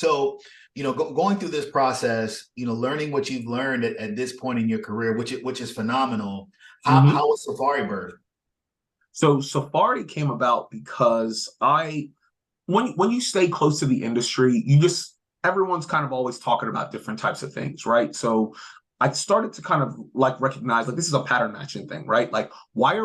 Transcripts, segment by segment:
So, going through this process, learning what you've learned at this point in your career, which is phenomenal. How was Safari birthed? So Safari came about because when you stay close to the industry, everyone's kind of always talking about different types of things, right? So I started to kind of like recognize like this is a pattern matching thing, right? Like why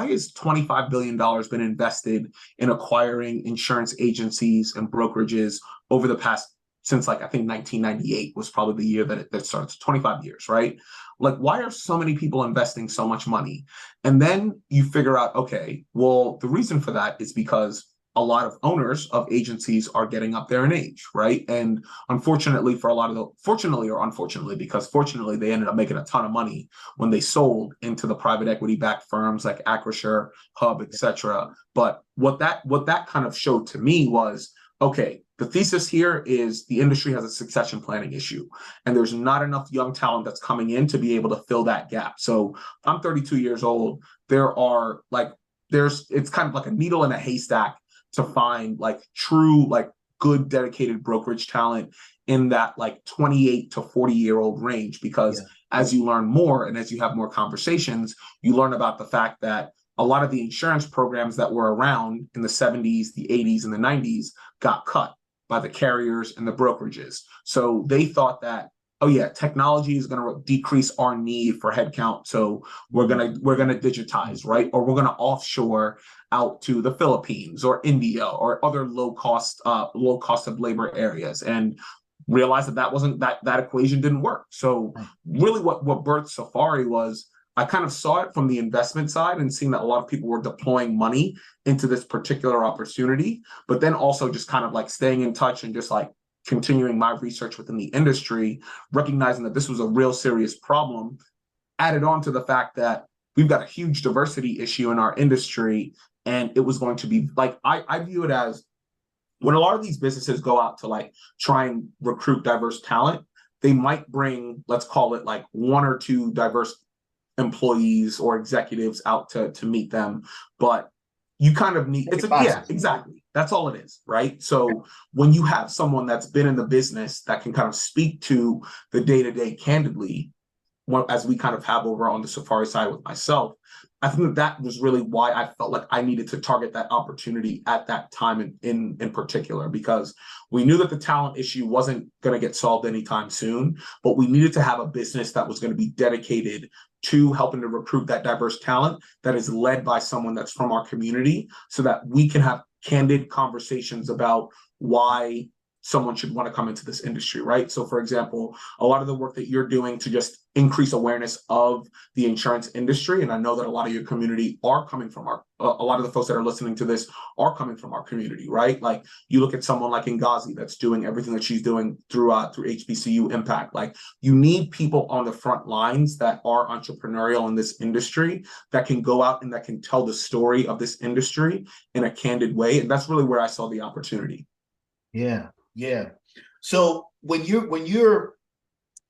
is $25 billion been invested in acquiring insurance agencies and brokerages over the past since like I think 1998 was probably the year that started, 25 years, right? Like why are so many people investing so much money? And then you figure out, okay, well, the reason for that is because a lot of owners of agencies are getting up there in age, right? And unfortunately for a lot of fortunately or unfortunately, because fortunately they ended up making a ton of money when they sold into the private equity backed firms like Acrisure, Hub, etc. But what that kind of showed to me was, okay, the thesis here is the industry has a succession planning issue, and there's not enough young talent that's coming in to be able to fill that gap. So I'm 32 years old. It's kind of like a needle in a haystack to find like true, like good, dedicated brokerage talent in that like 28 to 40-year-old range. Because as you learn more and as you have more conversations, you learn about the fact that a lot of the insurance programs that were around in the 70s, the 80s, and the 90s got cut by the carriers and the brokerages. So they thought that, oh yeah, technology is going to decrease our need for headcount, so we're gonna digitize, right? Or we're gonna offshore out to the Philippines or India or other low cost of labor areas, and realized that equation didn't work. So really, what birthed Safari was, I kind of saw it from the investment side and seeing that a lot of people were deploying money into this particular opportunity, but then also just kind of like staying in touch and just like continuing my research within the industry, recognizing that this was a real serious problem, added on to the fact that we've got a huge diversity issue in our industry. And it was going to be like, I view it as when a lot of these businesses go out to like try and recruit diverse talent, they might bring, let's call it like one or two diverse employees or executives out to meet them, but you kind of need exactly, that's all it is, right? So when you have someone that's been in the business that can kind of speak to the day-to-day candidly, as we kind of have over on the Safari side with myself, I think that was really why I felt like I needed to target that opportunity at that time in particular, because we knew that the talent issue wasn't going to get solved anytime soon, but we needed to have a business that was going to be dedicated to helping to recruit that diverse talent that is led by someone that's from our community, so that we can have candid conversations about why someone should want to come into this industry, right? So for example, a lot of the work that you're doing to just increase awareness of the insurance industry, and I know that a lot of your community are coming from a lot of the folks that are listening to this are coming from our community, right? Like you look at someone like Ngazi that's doing everything that she's doing through HBCU Impact. Like you need people on the front lines that are entrepreneurial in this industry that can go out and that can tell the story of this industry in a candid way. And that's really where I saw the opportunity. Yeah. Yeah. So when you're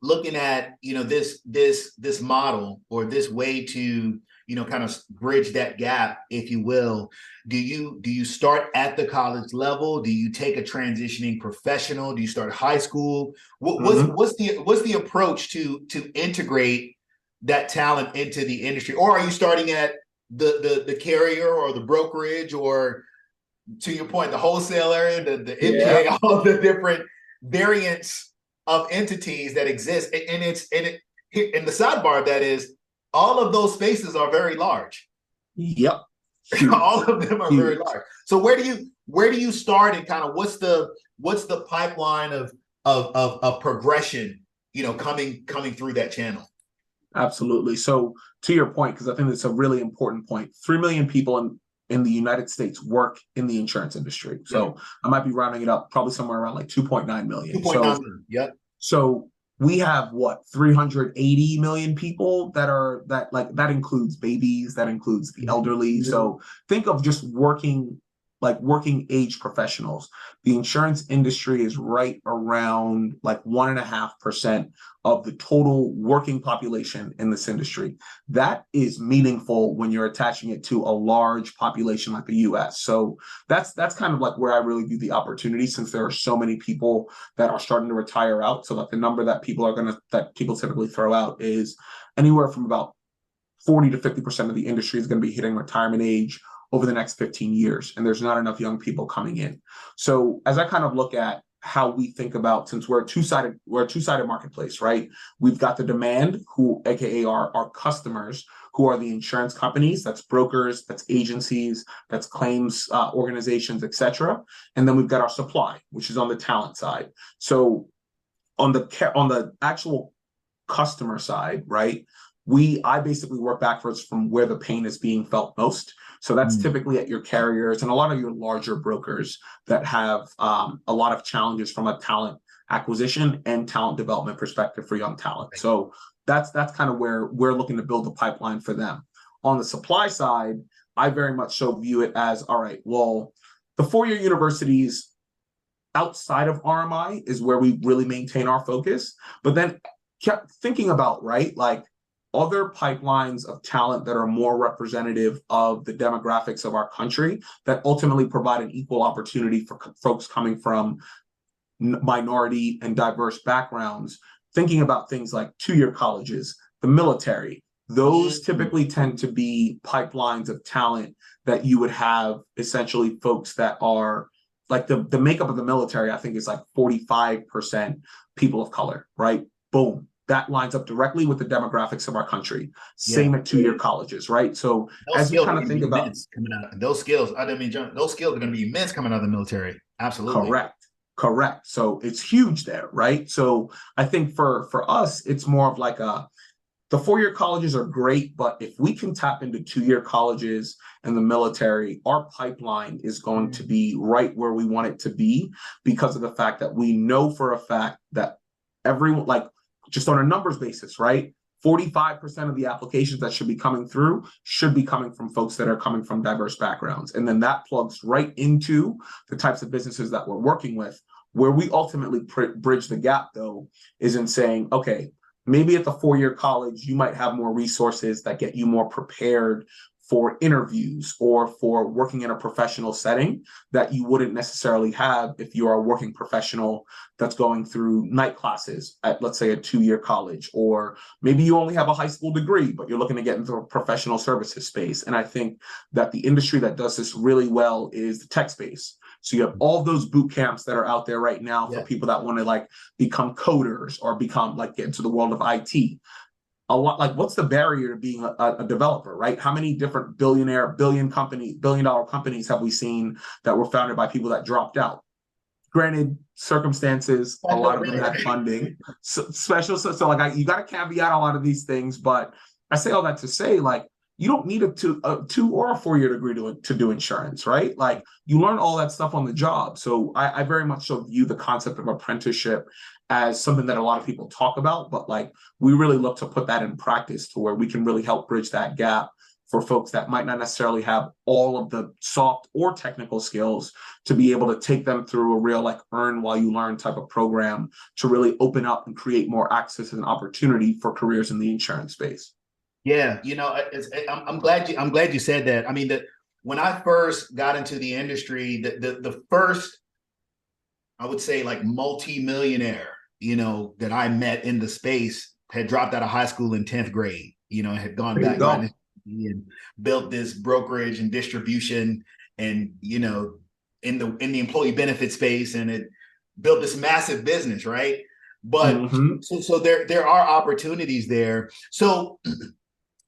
looking at, this model or this way to, kind of bridge that gap, if you will, do you start at the college level? Do you take a transitioning professional? Do you start high school? What's the approach to integrate that talent into the industry? Or are you starting at the carrier or the brokerage, or to your point, the wholesale area, the MGA, all of the different variants of entities that exist. And the sidebar of that is all of those spaces are very large. Yep. All of them are very large. So where do you start, and kind of what's the pipeline of progression, coming through that channel? Absolutely. So to your point, because I think it's a really important point, 3 million people in the United States work in the insurance industry. So I might be rounding it up, probably somewhere around like 2.9 million. 2.9 million. Yep. So we have 380 million people that includes babies, that includes the elderly. So think of just working like working age professionals, the insurance industry is right around like 1.5% of the total working population in this industry. That is meaningful when you're attaching it to a large population like the US. So that's kind of like where I really view the opportunity, since there are so many people that are starting to retire out. So like the number that people typically throw out is anywhere from about 40 to 50% of the industry is going to be hitting retirement age over the next 15 years. And there's not enough young people coming in. So as I kind of look at how we think about, since we're a two-sided marketplace, right? We've got the demand, who, AKA our customers, who are the insurance companies, that's brokers, that's agencies, that's claims organizations, et cetera. And then we've got our supply, which is on the talent side. So on the actual customer side, right? I basically work backwards from where the pain is being felt most. So that's typically at your carriers and a lot of your larger brokers that have a lot of challenges from a talent acquisition and talent development perspective for young talent. Right. So that's kind of where we're looking to build a pipeline for them. On the supply side, I very much so view it as, all right, well, the four-year universities outside of RMI is where we really maintain our focus. But then kept thinking about, right, like other pipelines of talent that are more representative of the demographics of our country that ultimately provide an equal opportunity for folks coming from minority and diverse backgrounds, thinking about things like two-year colleges, the military. Those typically tend to be pipelines of talent that you would have essentially folks that are like the makeup of the military, I think is like 45% people of color, right? Boom. That lines up directly with the demographics of our country. Same at two-year colleges, right? So as we kind of think about coming out, those skills, those skills are going to be immense coming out of the military. Absolutely. Correct. So it's huge there, right? So I think for us, it's more of like the four-year colleges are great, but if we can tap into two-year colleges and the military, our pipeline is going to be right where we want it to be, because of the fact that we know for a fact that everyone, like, just on a numbers basis, right? 45% of the applications that should be coming through should be coming from folks that are coming from diverse backgrounds. And then that plugs right into the types of businesses that we're working with. Where we ultimately bridge the gap, though, is in saying, okay, maybe at the four-year college, you might have more resources that get you more prepared for interviews or for working in a professional setting that you wouldn't necessarily have if you are a working professional that's going through night classes at, let's say, a two-year college. Or maybe you only have a high school degree, but you're looking to get into a professional services space. And I think that the industry that does this really well is the tech space. So you have all those boot camps that are out there right now for people that want to like become coders or become like get into the world of IT. A lot, like, what's the barrier to being a developer, right? How many different billion-dollar companies have we seen that were founded by people that dropped out? Granted, circumstances, a lot of them had funding, so like you got to caveat a lot of these things, but I say all that to say, like, you don't need a two or a four-year degree to do insurance, right? Like, you learn all that stuff on the job. So I very much so view the concept of apprenticeship as something that a lot of people talk about, but like we really look to put that in practice to where we can really help bridge that gap for folks that might not necessarily have all of the soft or technical skills to be able to take them through a real like earn while you learn type of program to really open up and create more access and opportunity for careers in the insurance space. Yeah, I'm glad you said that. I mean, when I first got into the industry, the first, I would say, like multi-millionaire, that I met in the space had dropped out of high school in 10th grade, had gone back and built this brokerage and distribution and, in the employee benefit space, and it built this massive business, right? But so there are opportunities there. So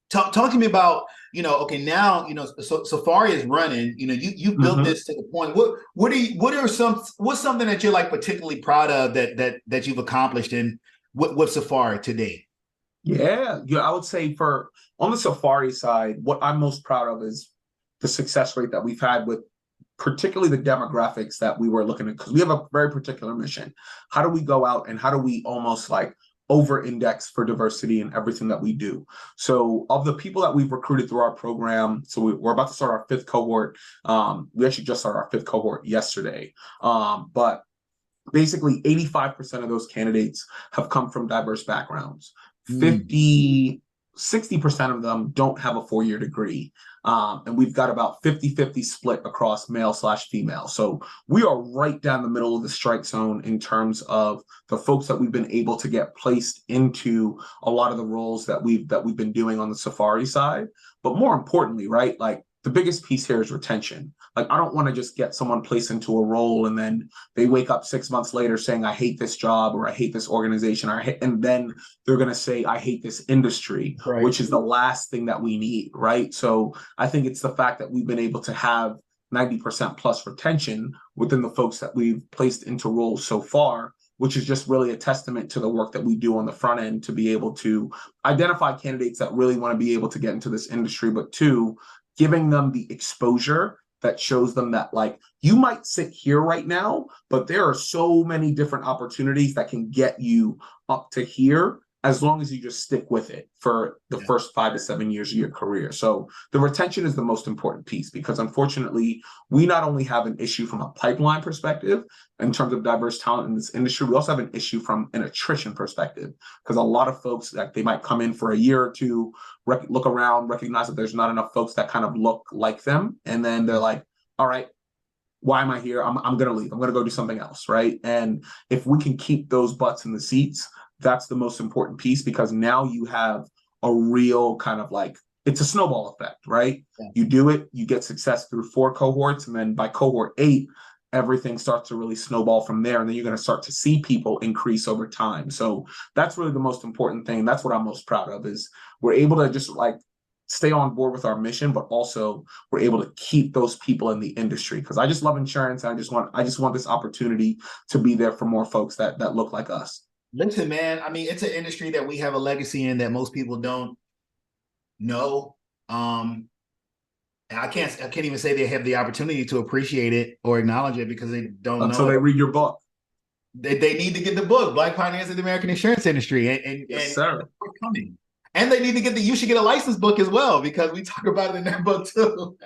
talk to me about, okay, now, so Safari is running, you built this to the point. What's something that you're like particularly proud of that you've accomplished in with Safari today? Yeah, I would say on the Safari side, what I'm most proud of is the success rate that we've had with particularly the demographics that we were looking at, because we have a very particular mission. How do we go out and how do we almost like over-index for diversity in everything that we do. So of the people that we've recruited through our program, so we're about to start our 5th cohort. We actually just started our 5th cohort yesterday. But basically 85% of those candidates have come from diverse backgrounds. 60% of them don't have a 4-year degree. And we've got about 50-50 split across male/female. So we are right down the middle of the strike zone in terms of the folks that we've been able to get placed into a lot of the roles that we've been doing on the Safari side. But more importantly, right, like the biggest piece here is retention. Like, I don't want to just get someone placed into a role and then they wake up 6 months later saying, I hate this job, or I hate this organization, and then they're going to say, I hate this industry, right, which is the last thing that we need, right? So I think it's the fact that we've been able to have 90% plus retention within the folks that we've placed into roles so far, which is just really a testament to the work that we do on the front end to be able to identify candidates that really want to be able to get into this industry, but 2, giving them the exposure that shows them that, like, you might sit here right now, but there are so many different opportunities that can get you up to here as long as you just stick with it for the first 5 to 7 years of your career. So the retention is the most important piece, because unfortunately, we not only have an issue from a pipeline perspective in terms of diverse talent in this industry, we also have an issue from an attrition perspective, because a lot of folks that they might come in for a year or two, look around, recognize that there's not enough folks that kind of look like them. And then they're like, all right, why am I here? I'm going to leave. I'm going to go do something else, right? And if we can keep those butts in the seats, that's the most important piece, because now you have a real kind of like, it's a snowball effect, right? Yeah. You do it, you get success through 4 cohorts, and then by cohort 8, everything starts to really snowball from there. And then you're going to start to see people increase over time. So that's really the most important thing. That's what I'm most proud of, is we're able to just like stay on board with our mission, but also we're able to keep those people in the industry. Because I just love insurance. And I just want this opportunity to be there for more folks that look like us. Listen, man, I mean, it's an industry that we have a legacy in that most people don't know. And I can't even say they have the opportunity to appreciate it or acknowledge it, because they don't know. Until they read your book. They need to get the book, Black Pioneers of the American Insurance Industry. Yes, sir. And we're coming. And they need to get you should get a license book as well, because we talk about it in that book too.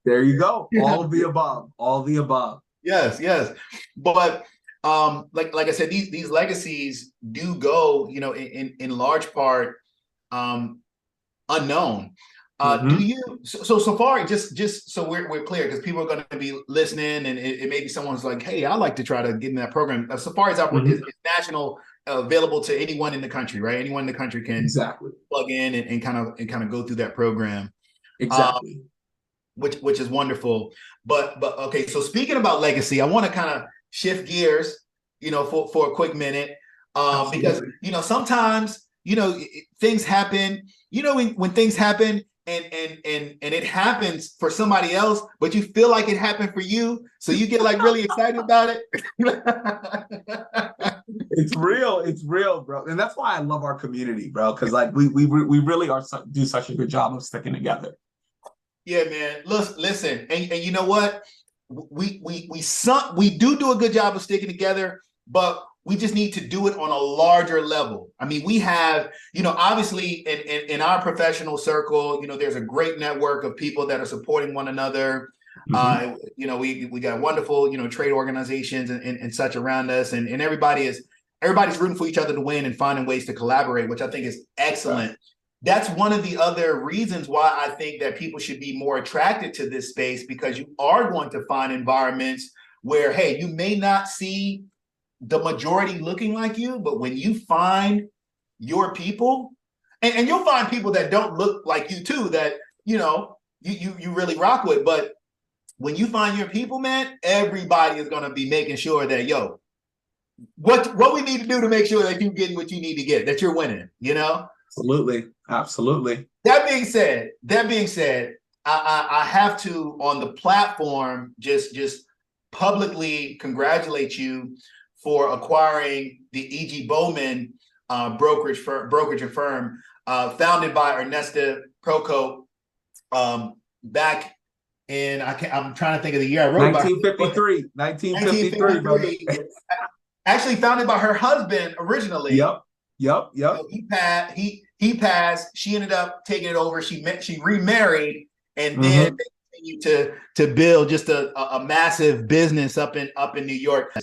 There you go. All of the above. All of the above. Yes. But like I said, these legacies do go, in large part unknown. Do you so far, just so we're clear, because people are going to be listening, and it may be someone's like, hey, I'd like to try to get in that program. Safari's is national, available to anyone in the country, right? Anyone in the country can plug in and kind of go through that program. Exactly. Which is wonderful. But okay, so speaking about legacy, I want to kind of shift gears, for a quick minute, because sometimes things happen. When things happen and it happens for somebody else, but you feel like it happened for you, so you get like really excited about it. It's real, bro, and that's why I love our community, bro. Because like we really do such a good job of sticking together. Yeah, man. Listen, and you know what? We do a good job of sticking together, but we just need to do it on a larger level. I mean, we have, obviously in our professional circle, there's a great network of people that are supporting one another. We got wonderful, trade organizations and such around us, and everybody's rooting for each other to win and finding ways to collaborate, which I think is excellent. Right. That's one of the other reasons why I think that people should be more attracted to this space, because you are going to find environments where, hey, you may not see the majority looking like you, but when you find your people, and you'll find people that don't look like you too, that, you really rock with. But when you find your people, man, everybody is going to be making sure that, what we need to do to make sure that you're getting what you need to get, that you're winning, Absolutely. That being said, I have to, on the platform, just publicly congratulate you for acquiring the E.G. Bowman brokerage and firm, founded by Ernesta Procope back in, I'm trying to think of the year. I wrote 1953. Actually founded by her husband originally. Yep. Yep. So he passed. She ended up taking it over. She remarried, and then they continued to build just a massive business up in New York.